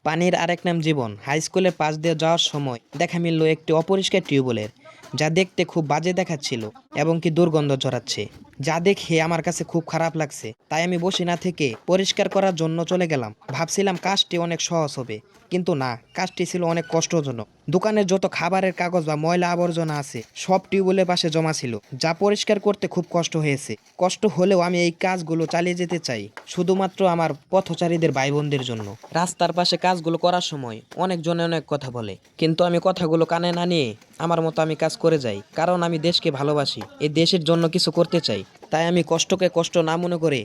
পানির আরেক নাম জীবন। হাই স্কুলের পাশ দিয়ে যাওয়ার সময় দেখা মিলল একটি অপরিষ্কার টিউবওয়েলের, যা দেখতে খুব বাজে দেখাচ্ছিল এবং কি দুর্গন্ধ ছড়াচ্ছে। যা দেখে আমার কাছে খুব খারাপ লাগছে, তাই আমি বসে না থেকে পরিষ্কার করার জন্য চলে গেলাম। ভাবছিলাম কাজটি অনেক সহজ হবে, কিন্তু না, কাজটি ছিল অনেক কষ্টজনক। দোকানের যত খাবারের কাগজ বা ময়লা আবর্জনা আছে সব টিউবওয়েলের পাশে জমা ছিল, যা পরিষ্কার করতে খুব কষ্ট হয়েছে। কষ্ট হলেও আমি এই কাজগুলো চালিয়ে যেতে চাই, শুধুমাত্র আমার পথচারীদের ভাই বোনদের জন্য। রাস্তার পাশে কাজগুলো করার সময় অনেকজনে অনেক কথা বলে, কিন্তু আমি কথাগুলো কানে না নিয়ে আমার মতো আমি কাজ করে যাই, কারণ আমি দেশকে ভালোবাসি, এই দেশের জন্য কিছু করতে চাই। তাই আমি কষ্টকে কষ্ট না মনে করে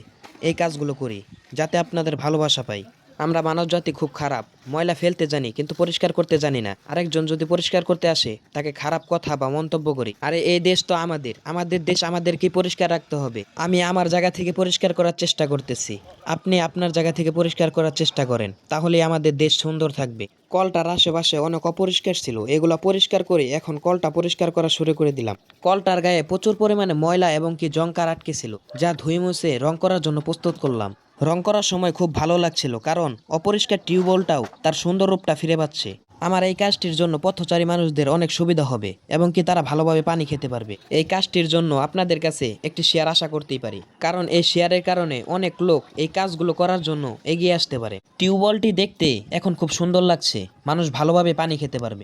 এই কাজগুলো করি, যাতে আপনাদের ভালোবাসা পাই। আমরা মানবজাতি খুব খারাপ, ময়লা ফেলতে জানি কিন্তু পরিষ্কার করতে জানি না। আরেকজন যদি পরিষ্কার করতে আসে তাকে খারাপ কথা বা মন্তব্য করি। আরে এই দেশ তো আমাদের, আমাদের দেশ, আমাদেরকে পরিষ্কার রাখতে হবে। আমি আমার জায়গা থেকে পরিষ্কার করার চেষ্টা করতেছি, আপনি আপনার জায়গা থেকে পরিষ্কার করার চেষ্টা করেন, তাহলেই আমাদের দেশ সুন্দর থাকবে। কলটার আশেপাশে অনেক অপরিষ্কার ছিল, এগুলা পরিষ্কার করে এখন কলটা পরিষ্কার করা শুরু করে দিলাম। কলটার গায়ে প্রচুর পরিমাণে ময়লা এবং কি জংকার আটকে ছিল, যা ধুয়ে মুছে রং করার জন্য প্রস্তুত করলাম। রং করার সময় খুব ভালো লাগছিল, কারণ অপরিষ্কার টিউবওয়েলটাও তার সুন্দর রূপটা ফিরে পাচ্ছে। আমার এই কাজটির জন্য পথচারী মানুষদের অনেক সুবিধা হবে এবং কি তারা ভালোভাবে পানি খেতে পারবে। এই কাজটির জন্য আপনাদের কাছে একটি শেয়ার আশা করতেই পারি, কারণ এই শেয়ারের কারণে অনেক লোক এই কাজগুলো করার জন্য এগিয়ে আসতে পারে। টিউবওয়েলটি দেখতে এখন খুব সুন্দর লাগছে, মানুষ ভালোভাবে পানি খেতে পারবে।